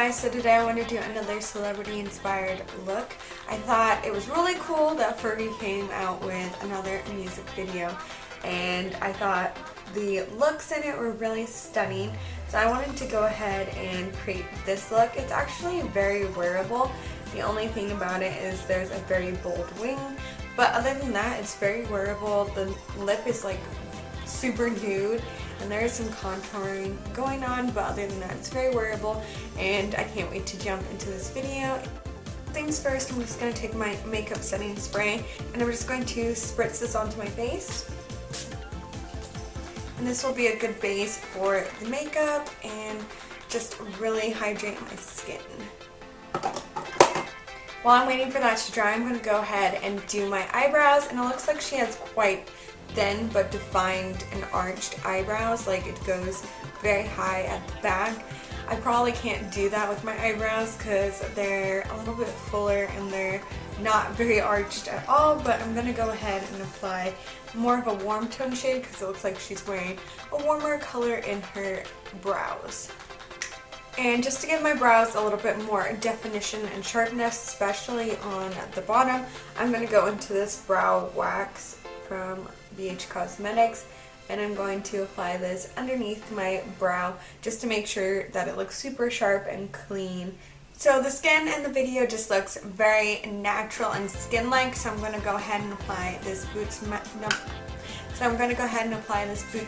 guys, so today I want to do another celebrity inspired look. I thought it was really cool that Fergie came out with another music video, and I thought the looks in it were really stunning, so I wanted to go ahead and create this look. It's actually very wearable. The only thing about it is there's a very bold wing, but other than that it's very wearable. The lip is like super nude and there is some contouring going on, but other than that it's very wearable and I can't wait to jump into this video. Things first, I'm just going to take my makeup setting spray and I'm just going to spritz this onto my face. And this will be a good base for the makeup and just really hydrate my skin. While I'm waiting for that to dry, I'm going to go ahead and do my eyebrows, and it looks like she has quite thin but defined and arched eyebrows, like it goes very high at the back. I probably can't do that with my eyebrows because they're a little bit fuller and they're not very arched at all, but I'm going to go ahead and apply more of a warm tone shade because it looks like she's wearing a warmer color in her brows. And just to give my brows a little bit more definition and sharpness, especially on the bottom, I'm going to go into this brow wax from BH Cosmetics, and I'm going to apply this underneath my brow just to make sure that it looks super sharp and clean. So the skin in the video just looks very natural and skin-like, so I'm going to go ahead and apply this Boots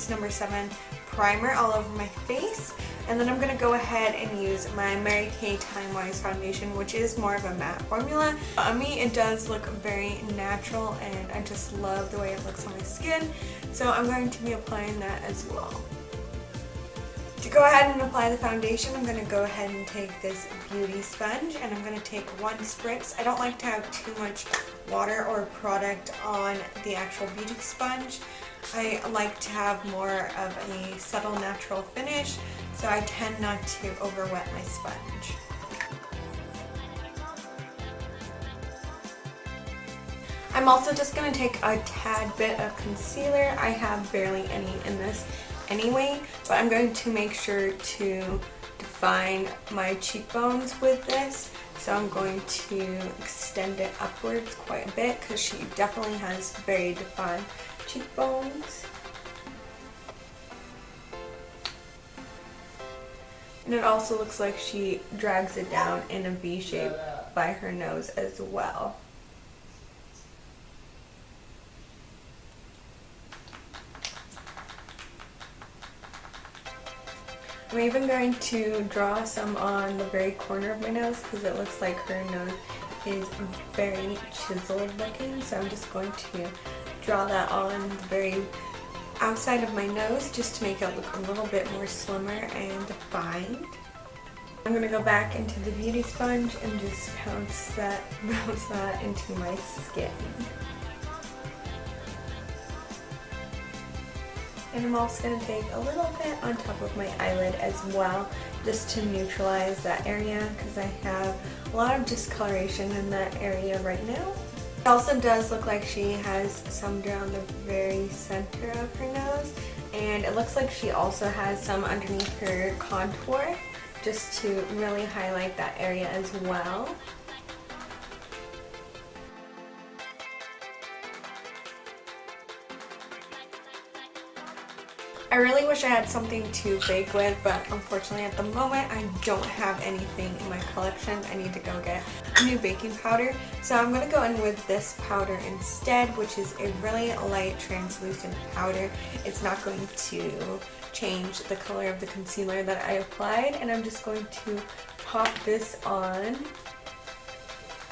number 7 primer all over my face, and then I'm going to go ahead and use my Mary Kay Time Wise foundation, which is more of a matte formula. On me it does look very natural and I just love the way it looks on my skin, so I'm going to be applying that as well. To go ahead and apply the foundation, I'm going to go ahead and take this beauty sponge and I'm going to take one spritz. I don't like to have too much water or product on the actual beauty sponge. I like to have more of a subtle natural finish, so I tend not to overwet my sponge. I'm also just going to take a tad bit of concealer. I have barely any in this anyway, but I'm going to make sure to define my cheekbones with this. So I'm going to extend it upwards quite a bit because she definitely has very defined cheekbones. And it also looks like she drags it down in a V shape by her nose as well. I'm even going to draw some on the very corner of my nose because it looks like her nose is very chiseled looking, so I'm just going to draw that on the very outside of my nose just to make it look a little bit more slimmer and defined. I'm going to go back into the beauty sponge and just bounce that into my skin. And I'm also going to take a little bit on top of my eyelid as well, just to neutralize that area because I have a lot of discoloration in that area right now. It also does look like she has some down the very center of her nose, and it looks like she also has some underneath her contour just to really highlight that area as well. I really wish I had something to bake with, but unfortunately at the moment I don't have anything in my collection. I need to go get a new baking powder. So I'm going to go in with this powder instead, which is a really light translucent powder. It's not going to change the color of the concealer that I applied, and I'm just going to pop this on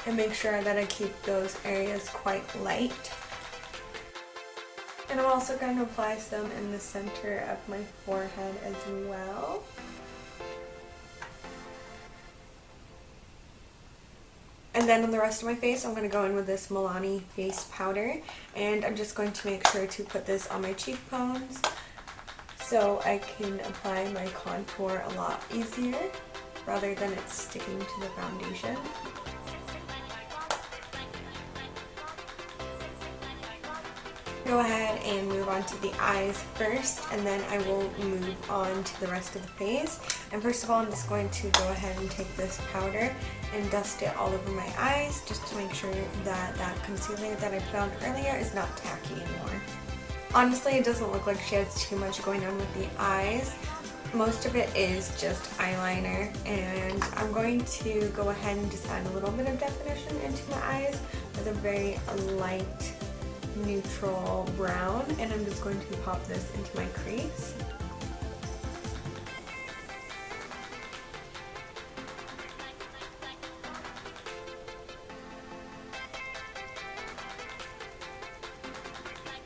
and make sure that I keep those areas quite light. And I'm also going to apply some in the center of my forehead as well. And then on the rest of my face, I'm going to go in with this Milani face powder. And I'm just going to make sure to put this on my cheekbones so I can apply my contour a lot easier rather than it sticking to the foundation. Go ahead and move on to the eyes first, and then I will move on to the rest of the face. And first of all, I'm just going to go ahead and take this powder and dust it all over my eyes just to make sure that that concealer that I put on earlier is not tacky anymore. Honestly, it doesn't look like she has too much going on with the eyes. Most of it is just eyeliner, and I'm going to go ahead and just add a little bit of definition into my eyes with a very light neutral brown, and I'm just going to pop this into my crease.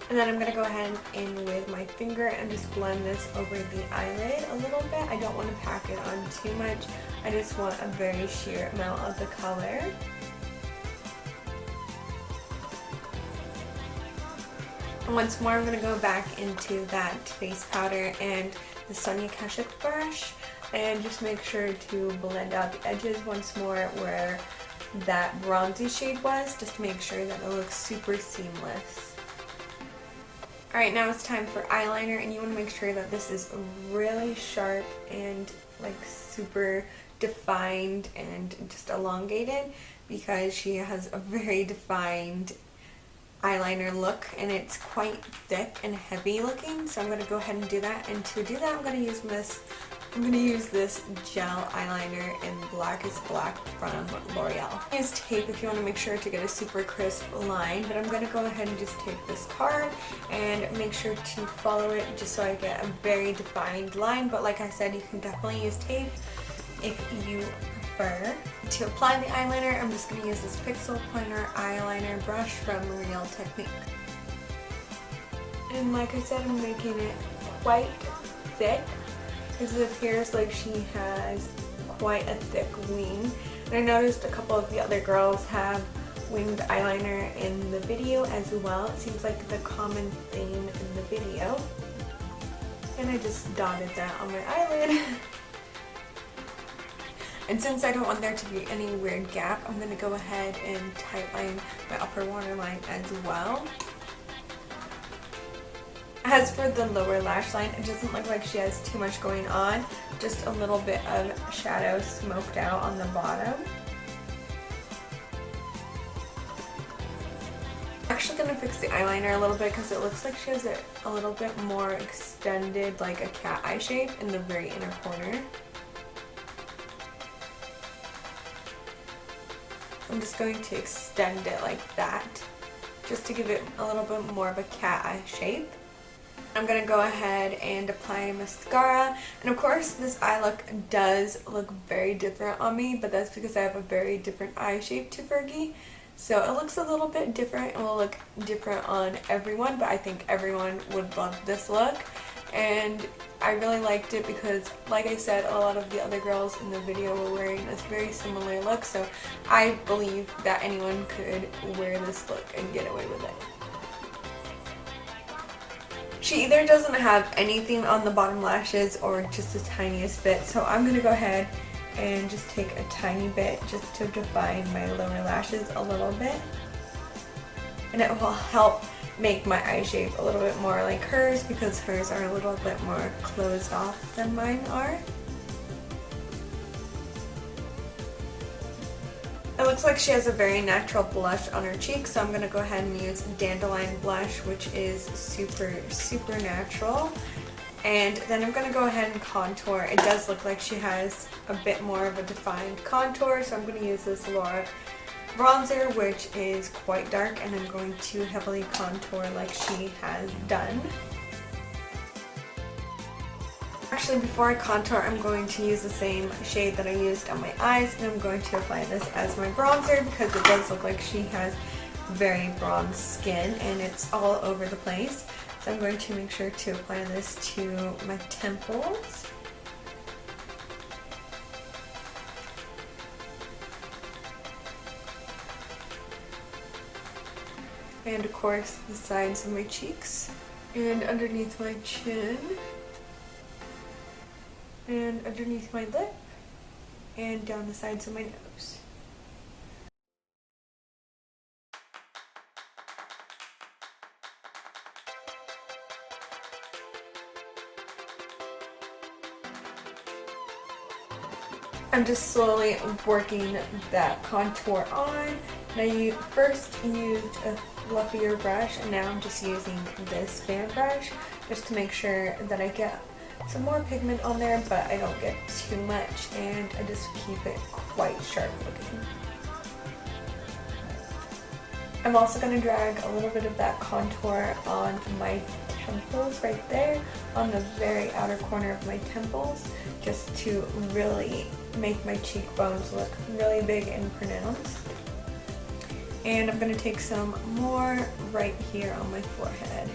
And then I'm going to go ahead in with my finger and just blend this over the eyelid a little bit. I don't want to pack it on too much. I just want a very sheer amount of the color. And once more, I'm going to go back into that face powder and the Sonia Kashuk brush and just make sure to blend out the edges once more where that bronzy shade was, just to make sure that it looks super seamless. Alright, now it's time for eyeliner, and you want to make sure that this is really sharp and like super defined and just elongated, because she has a very defined eyeliner look and it's quite thick and heavy looking. So I'm going to go ahead and do that, and to do that I'm going to use this gel eyeliner in Black is Black from L'Oreal. Use tape if you want to make sure to get a super crisp line, but I'm going to go ahead and just take this card and make sure to follow it just so I get a very defined line. But like I said, you can definitely use tape if you prefer. To apply the eyeliner, I'm just going to use this Pixel Pointer eyeliner brush from Real Technique. And like I said, I'm making it quite thick, because it appears like she has quite a thick wing. And I noticed a couple of the other girls have winged eyeliner in the video as well. It seems like the common theme in the video. And I just dotted that on my eyelid. And since I don't want there to be any weird gap, I'm going to go ahead and tightline my upper waterline as well. As for the lower lash line, it doesn't look like she has too much going on, just a little bit of shadow smoked out on the bottom. I'm actually going to fix the eyeliner a little bit because it looks like she has it a little bit more extended, like a cat eye shape in the very inner corner. I'm just going to extend it like that, just to give it a little bit more of a cat eye shape. I'm going to go ahead and apply mascara, and of course this eye look does look very different on me, but that's because I have a very different eye shape to Fergie, so it looks a little bit different and will look different on everyone, but I think everyone would love this look. And I really liked it because, like I said, a lot of the other girls in the video were wearing this very similar look, so I believe that anyone could wear this look and get away with it. She either doesn't have anything on the bottom lashes or just the tiniest bit, so I'm going to go ahead and just take a tiny bit just to define my lower lashes a little bit. And it will help make my eye shape a little bit more like hers, because hers are a little bit more closed off than mine are. It looks like she has a very natural blush on her cheeks, so I'm going to go ahead and use Dandelion Blush, which is super natural. And then I'm going to go ahead and contour. It does look like she has a bit more of a defined contour, so I'm going to use this Laura bronzer, which is quite dark, and I'm going to heavily contour like she has done. Actually, before I contour, I'm going to use the same shade that I used on my eyes, and I'm going to apply this as my bronzer because it does look like she has very bronze skin and it's all over the place. So I'm going to make sure to apply this to my temples. And of course the sides of my cheeks, and underneath my chin, and underneath my lip, and down the sides of my nose. I'm just slowly working that contour on. Now you first used a fluffier brush, and now I'm just using this fan brush just to make sure that I get some more pigment on there, but I don't get too much, and I just keep it quite sharp looking. I'm also going to drag a little bit of that contour on my temples right there, on the very outer corner of my temples, just to really make my cheekbones look really big and pronounced. And I'm going to take some more right here on my forehead.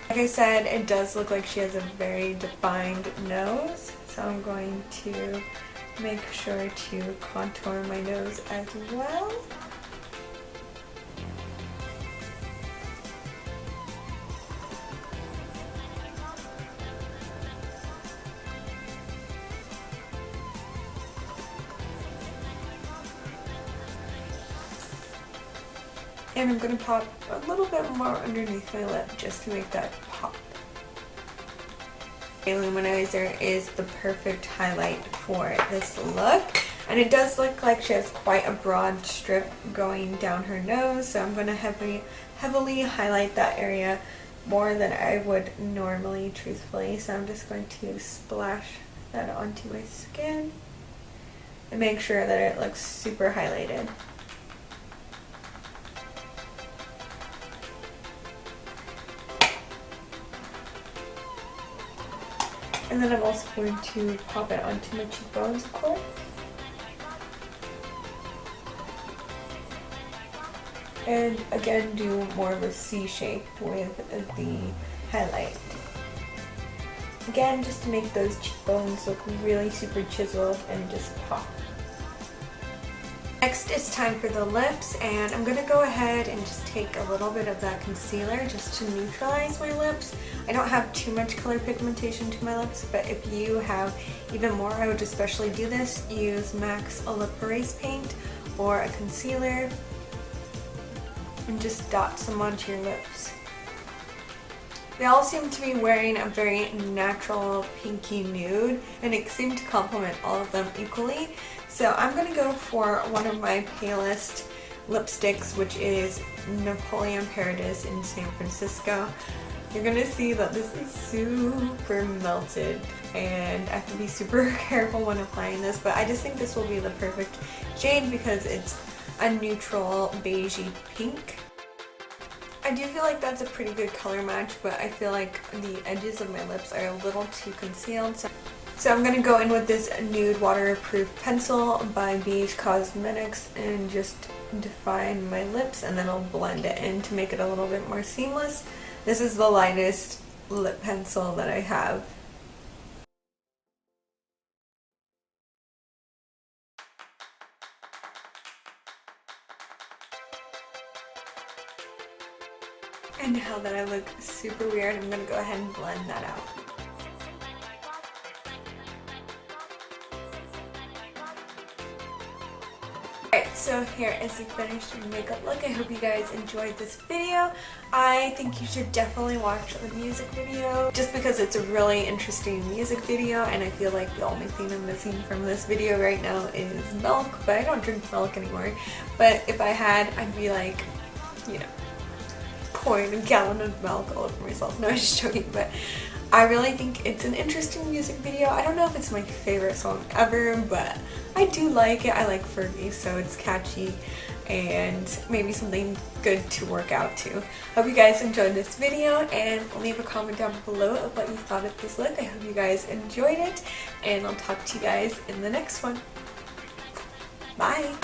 Like I said, it does look like she has a very defined nose, so I'm going to make sure to contour my nose as well. And I'm going to pop a little bit more underneath my lip just to make that pop. Illuminizer is the perfect highlight for this look. And it does look like she has quite a broad strip going down her nose, so I'm going to heavily highlight that area more than I would normally, truthfully. So I'm just going to splash that onto my skin and make sure that it looks super highlighted. And then I'm also going to pop it onto my cheekbones, of course. And again, do more of a C shape with the highlight. Again, just to make those cheekbones look really super chiseled and just pop. Next, it's time for the lips, and I'm going to go ahead and just take a little bit of that concealer just to neutralize my lips. I don't have too much color pigmentation to my lips, but if you have even more, I would especially do this. Use MAC's Lip Erase Paint or a concealer and just dot some onto your lips. They all seem to be wearing a very natural pinky nude, and it seemed to complement all of them equally. So I'm going to go for one of my palest lipsticks, which is Napoleon Paradis in San Francisco. You're going to see that this is super melted, and I have to be super careful when applying this, but I just think this will be the perfect shade because it's a neutral beigey pink. I do feel like that's a pretty good color match, but I feel like the edges of my lips are a little too concealed. So I'm going to go in with this nude waterproof pencil by Beige Cosmetics and just define my lips, and then I'll blend it in to make it a little bit more seamless. This is the lightest lip pencil that I have. And now that I look super weird, I'm going to go ahead and blend that out. Alright, so here is the finished makeup look. I hope you guys enjoyed this video. I think you should definitely watch the music video just because it's a really interesting music video, and I feel like the only thing I'm missing from this video right now is milk, but I don't drink milk anymore. But if I had, I'd be like, you know, pouring a gallon of milk all over myself. No, I'm just joking, but I really think it's an interesting music video. I don't know if it's my favorite song ever, but I do like it. I like Fergie, so it's catchy and maybe something good to work out to. Hope you guys enjoyed this video, and leave a comment down below of what you thought of this look. I hope you guys enjoyed it, and I'll talk to you guys in the next one. Bye!